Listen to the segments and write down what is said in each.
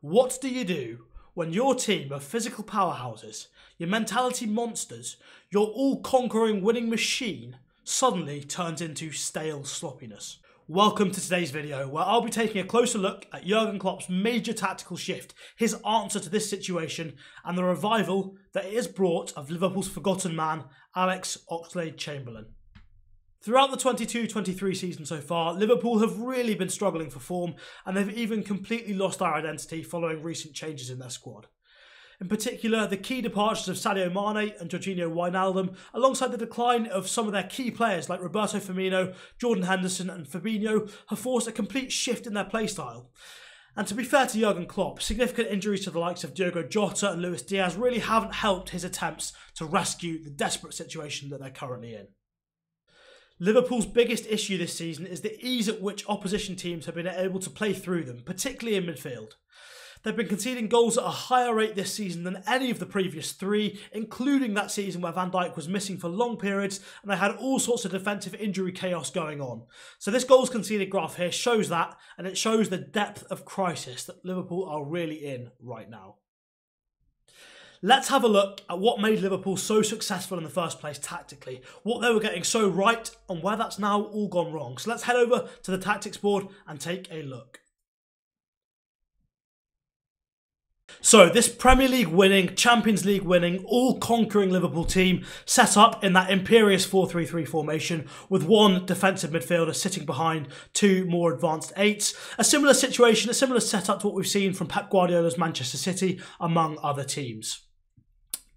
What do you do when your team of physical powerhouses, your mentality monsters, your all-conquering winning machine suddenly turns into stale sloppiness? Welcome to today's video, where I'll be taking a closer look at Jurgen Klopp's major tactical shift, his answer to this situation, and the revival that it has brought of Liverpool's forgotten man, Alex Oxlade-Chamberlain. Throughout the 22-23 season so far, Liverpool have really been struggling for form, and they've even completely lost their identity following recent changes in their squad. In particular, the key departures of Sadio Mane and Jurgen Wijnaldum, alongside the decline of some of their key players like Roberto Firmino, Jordan Henderson and Fabinho, have forced a complete shift in their playstyle. And to be fair to Jurgen Klopp, significant injuries to the likes of Diogo Jota and Luis Diaz really haven't helped his attempts to rescue the desperate situation that they're currently in. Liverpool's biggest issue this season is the ease at which opposition teams have been able to play through them, particularly in midfield. They've been conceding goals at a higher rate this season than any of the previous three, including that season where Van Dijk was missing for long periods and they had all sorts of defensive injury chaos going on. So this goals conceded graph here shows that, and it shows the depth of crisis that Liverpool are really in right now. Let's have a look at what made Liverpool so successful in the first place tactically, what they were getting so right and where that's now all gone wrong. So let's head over to the tactics board and take a look. So this Premier League winning, Champions League winning, all-conquering Liverpool team set up in that imperious 4-3-3 formation with one defensive midfielder sitting behind two more advanced eights. A similar situation, a similar setup to what we've seen from Pep Guardiola's Manchester City, among other teams.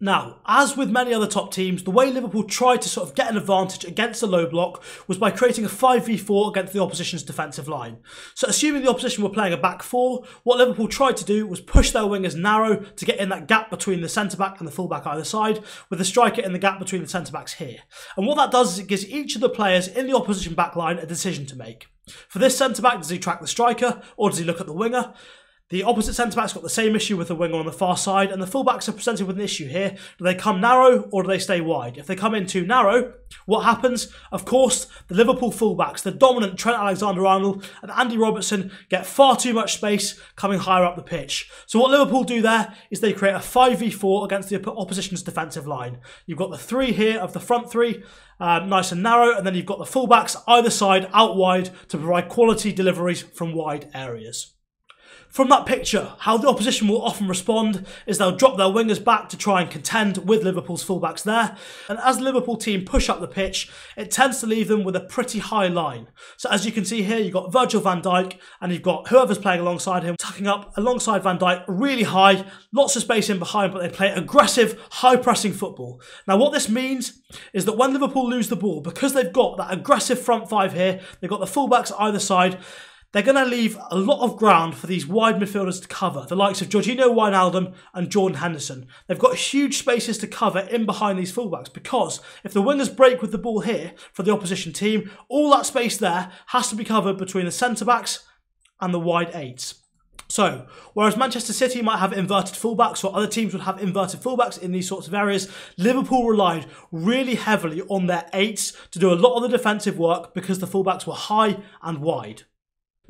Now, as with many other top teams, the way Liverpool tried to sort of get an advantage against the low block was by creating a 5v4 against the opposition's defensive line. So assuming the opposition were playing a back four, what Liverpool tried to do was push their wingers narrow to get in that gap between the centre-back and the full-back either side, with the striker in the gap between the centre-backs here. And what that does is it gives each of the players in the opposition back line a decision to make. For this centre-back, does he track the striker or does he look at the winger? The opposite centre-back's got the same issue with the winger on the far side, and the full-backs are presented with an issue here. Do they come narrow or do they stay wide? If they come in too narrow, what happens? Of course, the Liverpool full-backs, the dominant Trent Alexander-Arnold and Andy Robertson, get far too much space coming higher up the pitch. So what Liverpool do there is they create a 5v4 against the opposition's defensive line. You've got the three here of the front three, nice and narrow, and then you've got the full-backs either side out wide to provide quality deliveries from wide areas. From that picture, how the opposition will often respond is they'll drop their wingers back to try and contend with Liverpool's fullbacks there. And as the Liverpool team push up the pitch, it tends to leave them with a pretty high line. So as you can see here, you've got Virgil van Dijk and you've got whoever's playing alongside him, tucking up alongside Van Dijk really high, lots of space in behind, but they play aggressive, high-pressing football. Now what this means is that when Liverpool lose the ball, because they've got that aggressive front five here, they've got the fullbacks either side, they're going to leave a lot of ground for these wide midfielders to cover, the likes of Jurgen Wijnaldum and Jordan Henderson. They've got huge spaces to cover in behind these fullbacks because if the wingers break with the ball here for the opposition team, all that space there has to be covered between the centre-backs and the wide eights. So, whereas Manchester City might have inverted fullbacks or other teams would have inverted fullbacks in these sorts of areas, Liverpool relied really heavily on their eights to do a lot of the defensive work because the fullbacks were high and wide.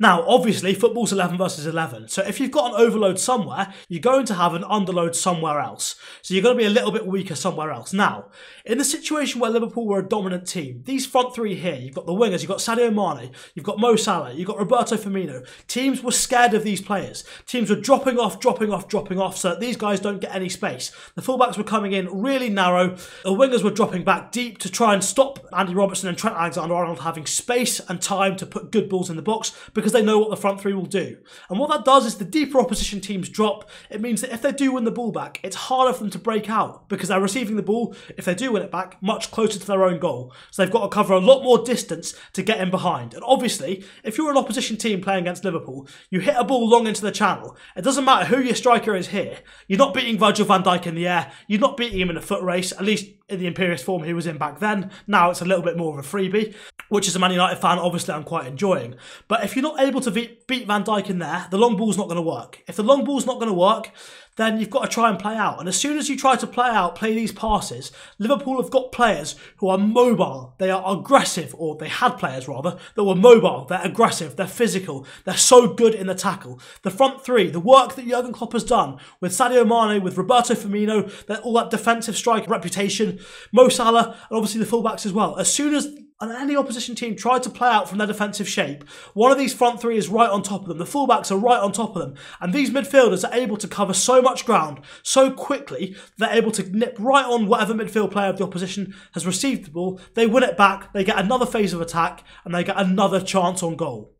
Now, obviously, football's 11 versus 11, so if you've got an overload somewhere, you're going to have an underload somewhere else. So you're going to be a little bit weaker somewhere else. Now, in the situation where Liverpool were a dominant team, these front three here, you've got the wingers, you've got Sadio Mane, you've got Mo Salah, you've got Roberto Firmino. Teams were scared of these players. Teams were dropping off so that these guys don't get any space. The fullbacks were coming in really narrow. The wingers were dropping back deep to try and stop Andy Robertson and Trent Alexander-Arnold having space and time to put good balls in the box because they know what the front three will do. And what that does is the deeper opposition teams drop, it means that if they do win the ball back, it's harder for them to break out because they're receiving the ball, if they do win it back, much closer to their own goal. So they've got to cover a lot more distance to get in behind. And obviously, if you're an opposition team playing against Liverpool, you hit a ball long into the channel. It doesn't matter who your striker is here. You're not beating Virgil van Dijk in the air. You're not beating him in a foot race, at least in the imperious form he was in back then. Now it's a little bit more of a freebie, which as a Man United fan, obviously I'm quite enjoying. But if you're not able to beat Van Dijk in there, the long ball's not going to work. If the long ball's not going to work, then you've got to try and play out. And as soon as you try to play these passes, Liverpool have got players who are mobile, they are aggressive, or they had players rather, that were mobile, they're aggressive, they're physical, they're so good in the tackle. The front three, the work that Jurgen Klopp has done with Sadio Mane, with Roberto Firmino, all that defensive strike reputation, Mo Salah, and obviously the fullbacks as well. As soon as any opposition team tried to play out from their defensive shape, one of these front three is right on top of them. The fullbacks are right on top of them. And these midfielders are able to cover so much ground so quickly, they're able to nip right on whatever midfield player of the opposition has received the ball. They win it back, they get another phase of attack, and they get another chance on goal.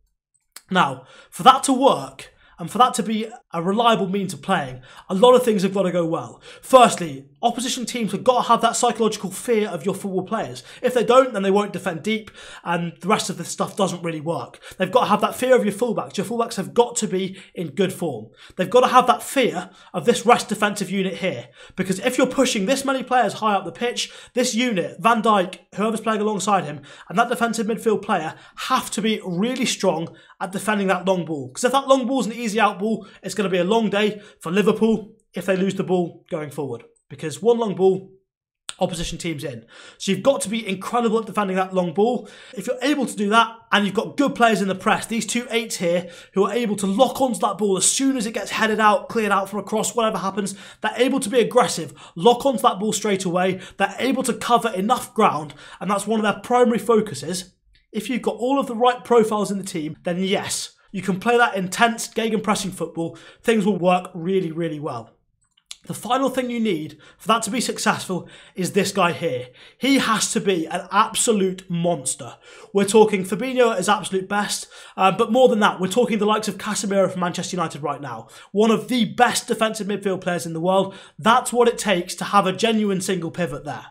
Now, for that to work, and for that to be a reliable means of playing, a lot of things have got to go well. Firstly, opposition teams have got to have that psychological fear of your football players. If they don't, then they won't defend deep, and the rest of this stuff doesn't really work. They've got to have that fear of your fullbacks. Your fullbacks have got to be in good form. They've got to have that fear of this rest defensive unit here, because if you're pushing this many players high up the pitch, this unit, Van Dijk, whoever's playing alongside him, and that defensive midfield player have to be really strong at defending that long ball. Because if that long ball is an easy out ball, it's going to be a long day for Liverpool if they lose the ball going forward. Because one long ball, opposition teams in. So you've got to be incredible at defending that long ball. If you're able to do that, and you've got good players in the press, these two eights here who are able to lock onto that ball as soon as it gets headed out, cleared out from across, whatever happens, they're able to be aggressive, lock onto that ball straight away, they're able to cover enough ground, and that's one of their primary focuses. If you've got all of the right profiles in the team, then yes, you can play that intense gegenpressing football. Things will work really, really well. The final thing you need for that to be successful is this guy here. He has to be an absolute monster. We're talking Fabinho at his absolute best, but more than that, we're talking the likes of Casemiro from Manchester United right now. One of the best defensive midfield players in the world. That's what it takes to have a genuine single pivot there.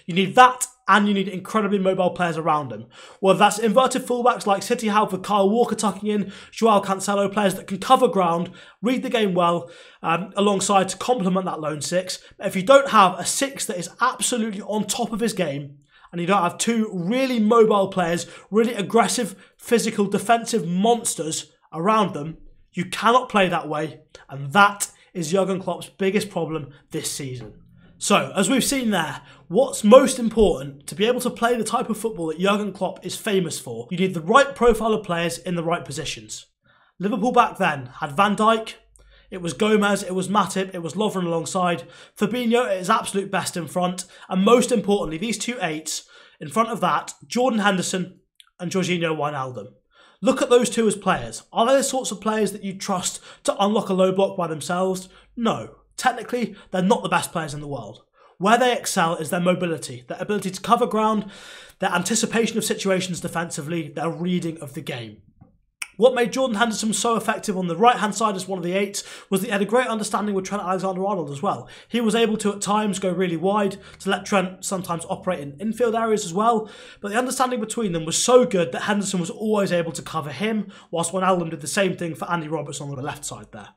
You need that, and you need incredibly mobile players around him. Whether that's inverted fullbacks like City have with Kyle Walker tucking in, Joao Cancelo, players that can cover ground, read the game well, alongside to complement that lone six. But if you don't have a six that is absolutely on top of his game, and you don't have two really mobile players, really aggressive, physical, defensive monsters around them, you cannot play that way, and that is Jurgen Klopp's biggest problem this season. So, as we've seen there, what's most important to be able to play the type of football that Jurgen Klopp is famous for, you need the right profile of players in the right positions. Liverpool back then had Van Dijk, it was Gomez, it was Matip, it was Lovren alongside, Fabinho at his absolute best in front, and most importantly, these two eights, in front of that, Jordan Henderson and Jorginho Wijnaldum. Look at those two as players. Are they the sorts of players that you trust to unlock a low block by themselves? No. Technically, they're not the best players in the world. Where they excel is their mobility, their ability to cover ground, their anticipation of situations defensively, their reading of the game. What made Jordan Henderson so effective on the right-hand side as one of the eights was that he had a great understanding with Trent Alexander-Arnold as well. He was able to, at times, go really wide to let Trent sometimes operate in infield areas as well. But the understanding between them was so good that Henderson was always able to cover him, whilst Wijnaldum did the same thing for Andy Robertson on the left side there.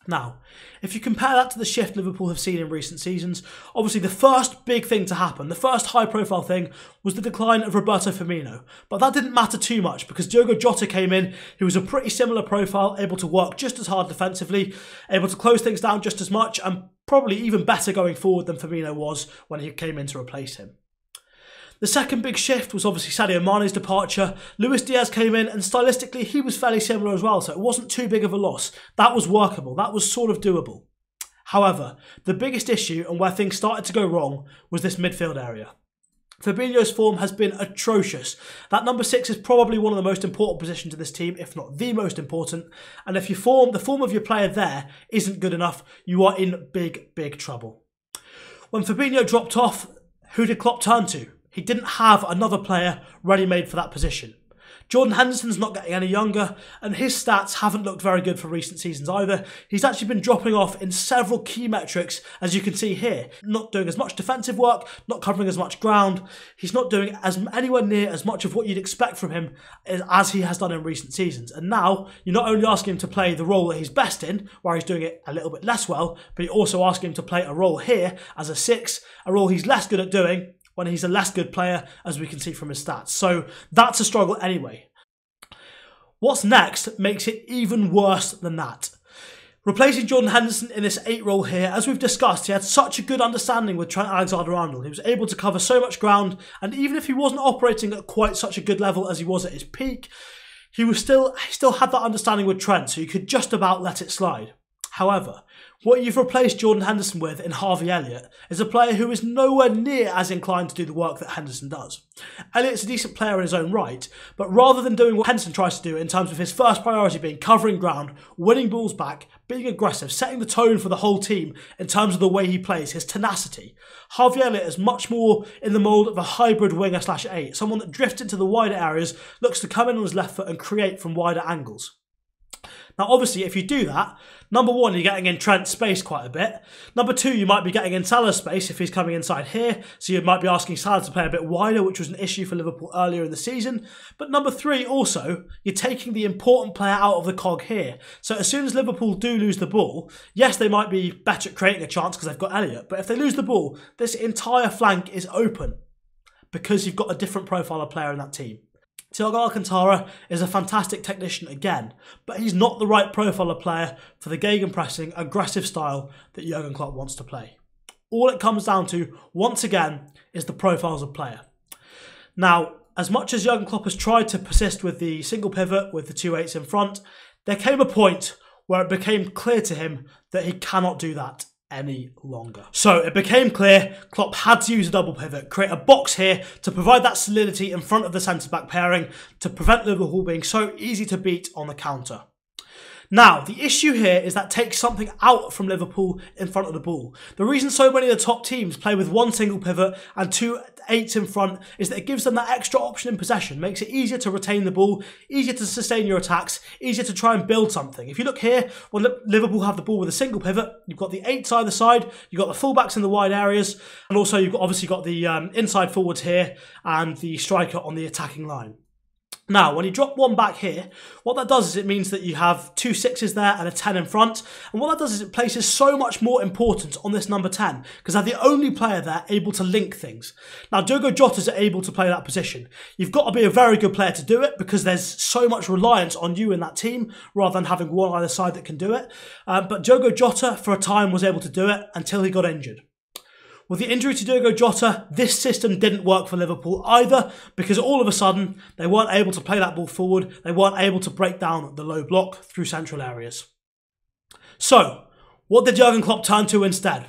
Now, if you compare that to the shift Liverpool have seen in recent seasons, obviously the first big thing to happen, the first high-profile thing, was the decline of Roberto Firmino. But that didn't matter too much because Diogo Jota came in, who was a pretty similar profile, able to work just as hard defensively, able to close things down just as much, and probably even better going forward than Firmino was when he came in to replace him. The second big shift was obviously Sadio Mane's departure. Luis Diaz came in and stylistically he was fairly similar as well, so it wasn't too big of a loss. That was workable, that was sort of doable. However, the biggest issue and where things started to go wrong was this midfield area. Fabinho's form has been atrocious. That number 6 is probably one of the most important positions in this team, if not the most important. And if the form of your player there isn't good enough, you are in big, big trouble. When Fabinho dropped off, who did Klopp turn to? He didn't have another player ready-made for that position. Jordan Henderson's not getting any younger, and his stats haven't looked very good for recent seasons either. He's actually been dropping off in several key metrics, as you can see here. Not doing as much defensive work, not covering as much ground. He's not doing anywhere near as much of what you'd expect from him as he has done in recent seasons. And now, you're not only asking him to play the role that he's best in, where he's doing it a little bit less well, but you're also asking him to play a role here as a 6, a role he's less good at doing, when he's a less good player, as we can see from his stats. So that's a struggle anyway. What's next makes it even worse than that. Replacing Jordan Henderson in this 8 role here, as we've discussed, he had such a good understanding with Trent Alexander-Arnold. He was able to cover so much ground, and even if he wasn't operating at quite such a good level as he was at his peak, he still had that understanding with Trent, so you could just about let it slide. However, what you've replaced Jordan Henderson with in Harvey Elliott is a player who is nowhere near as inclined to do the work that Henderson does. Elliott's a decent player in his own right, but rather than doing what Henderson tries to do in terms of his first priority being covering ground, winning balls back, being aggressive, setting the tone for the whole team in terms of the way he plays, his tenacity, Harvey Elliott is much more in the mould of a hybrid winger/8, someone that drifts into the wider areas, looks to come in on his left foot and create from wider angles. Now, obviously, if you do that, number one, you're getting in Trent's space quite a bit. Number two, you might be getting in Salah's space if he's coming inside here. So you might be asking Salah to play a bit wider, which was an issue for Liverpool earlier in the season. But number three, also, you're taking the important player out of the cog here. So as soon as Liverpool do lose the ball, yes, they might be better at creating a chance because they've got Elliott. But if they lose the ball, this entire flank is open because you've got a different profile of player in that team. Thiago Alcantara is a fantastic technician again, but he's not the right profile of player for the gegenpressing, aggressive style that Jurgen Klopp wants to play. All it comes down to, once again, is the profiles of player. Now, as much as Jurgen Klopp has tried to persist with the single pivot with the 2/8s in front, there came a point where it became clear to him that he cannot do that any longer. So it became clear Klopp had to use a double pivot, create a box here to provide that solidity in front of the centre-back pairing to prevent Liverpool being so easy to beat on the counter. Now, the issue here is that takes something out from Liverpool in front of the ball. The reason so many of the top teams play with one single pivot and 2/8s in front is that it gives them that extra option in possession, makes it easier to retain the ball, easier to sustain your attacks, easier to try and build something. If you look here, when Liverpool have the ball with a single pivot, you've got the 8s either side, you've got the fullbacks in the wide areas, and also you've obviously got the inside forwards here and the striker on the attacking line. Now, when you drop one back here, what that does is it means that you have 2 6s there and a 10 in front. And what that does is it places so much more importance on this number 10 because they're the only player there able to link things. Now, Diogo Jota's able to play that position. You've got to be a very good player to do it because there's so much reliance on you in that team rather than having one either side that can do it. But Diogo Jota, for a time, was able to do it until he got injured. With the injury to Diogo Jota, this system didn't work for Liverpool either because all of a sudden they weren't able to play that ball forward, they weren't able to break down the low block through central areas. So, what did Jurgen Klopp turn to instead?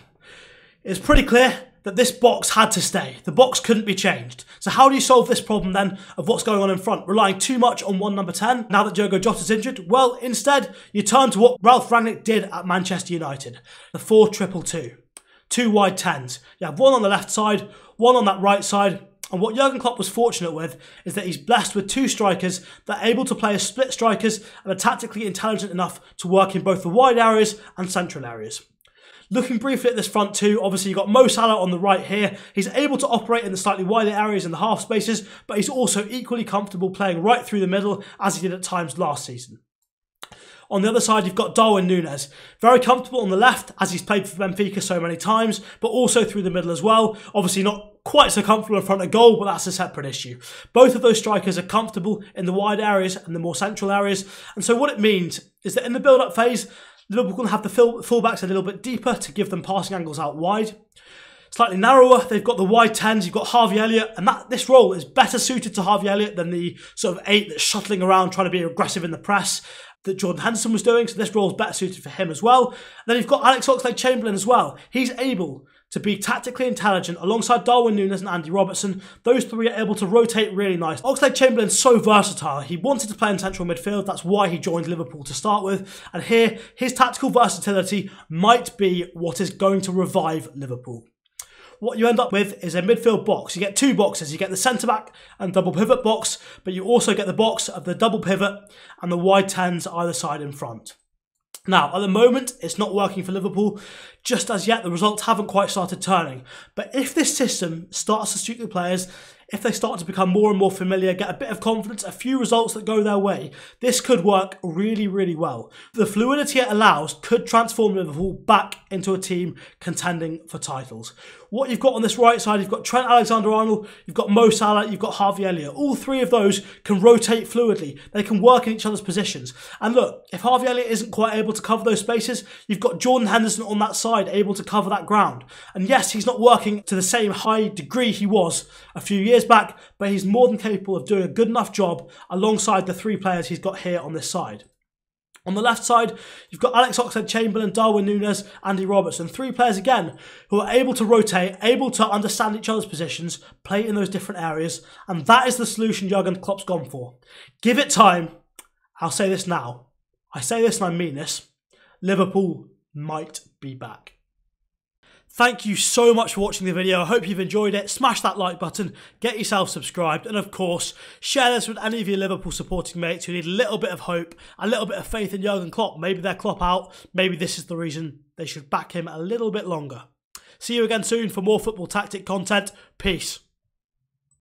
It's pretty clear that this box had to stay. The box couldn't be changed. So how do you solve this problem then of what's going on in front? Relying too much on one number 10 now that Diogo Jota's injured? Well, instead, you turn to what Ralf Rangnick did at Manchester United, the 4-2-2. 2 wide 10s. You have one on the left side, one on that right side. And what Jurgen Klopp was fortunate with is that he's blessed with 2 strikers that are able to play as split strikers and are tactically intelligent enough to work in both the wide areas and central areas. Looking briefly at this front two, obviously you've got Mo Salah on the right here. He's able to operate in the slightly wider areas in the half spaces, but he's also equally comfortable playing right through the middle as he did at times last season. On the other side, you've got Darwin Núñez. Very comfortable on the left, as he's played for Benfica so many times, but also through the middle as well. Obviously not quite so comfortable in front of goal, but that's a separate issue. Both of those strikers are comfortable in the wide areas and the more central areas. And so what it means is that in the build-up phase, Liverpool can have the fullbacks a little bit deeper to give them passing angles out wide. Slightly narrower, they've got the wide 10s, you've got Harvey Elliott, and this role is better suited to Harvey Elliott than the sort of 8 that's shuttling around trying to be aggressive in the press that Jordan Henderson was doing, so this role is better suited for him as well. And then you've got Alex Oxlade-Chamberlain as well. He's able to be tactically intelligent alongside Darwin Núñez and Andy Robertson. Those 3 are able to rotate really nice. Oxlade-Chamberlain's so versatile. He wanted to play in central midfield. That's why he joined Liverpool to start with. And here, his tactical versatility might be what is going to revive Liverpool. What you end up with is a midfield box. You get 2 boxes. You get the centre-back and double pivot box, but you also get the box of the double pivot and the wide 10s either side in front. Now, at the moment, it's not working for Liverpool. Just as yet, the results haven't quite started turning. But if this system starts to suit the players, if they start to become more and more familiar, get a bit of confidence, a few results that go their way, this could work really, really well. The fluidity it allows could transform Liverpool back into a team contending for titles. What you've got on this right side, you've got Trent Alexander-Arnold, you've got Mo Salah, you've got Harvey Elliott. All three of those can rotate fluidly. They can work in each other's positions. And look, if Harvey Elliott isn't quite able to cover those spaces, you've got Jordan Henderson on that side able to cover that ground. And yes, he's not working to the same high degree he was a few years back, but he's more than capable of doing a good enough job alongside the three players he's got here on this side. On the left side, you've got Alex Oxlade-Chamberlain, Darwin Núñez, Andy Robertson. Three players again who are able to rotate, able to understand each other's positions, play in those different areas. And that is the solution Jurgen Klopp's gone for. Give it time. I'll say this now. I say this and I mean this. Liverpool might be back. Thank you so much for watching the video. I hope you've enjoyed it. Smash that like button, get yourself subscribed, and of course, share this with any of your Liverpool supporting mates who need a little bit of hope, a little bit of faith in Jurgen Klopp. Maybe they're Klopp out. Maybe this is the reason they should back him a little bit longer. See you again soon for more football tactic content. Peace.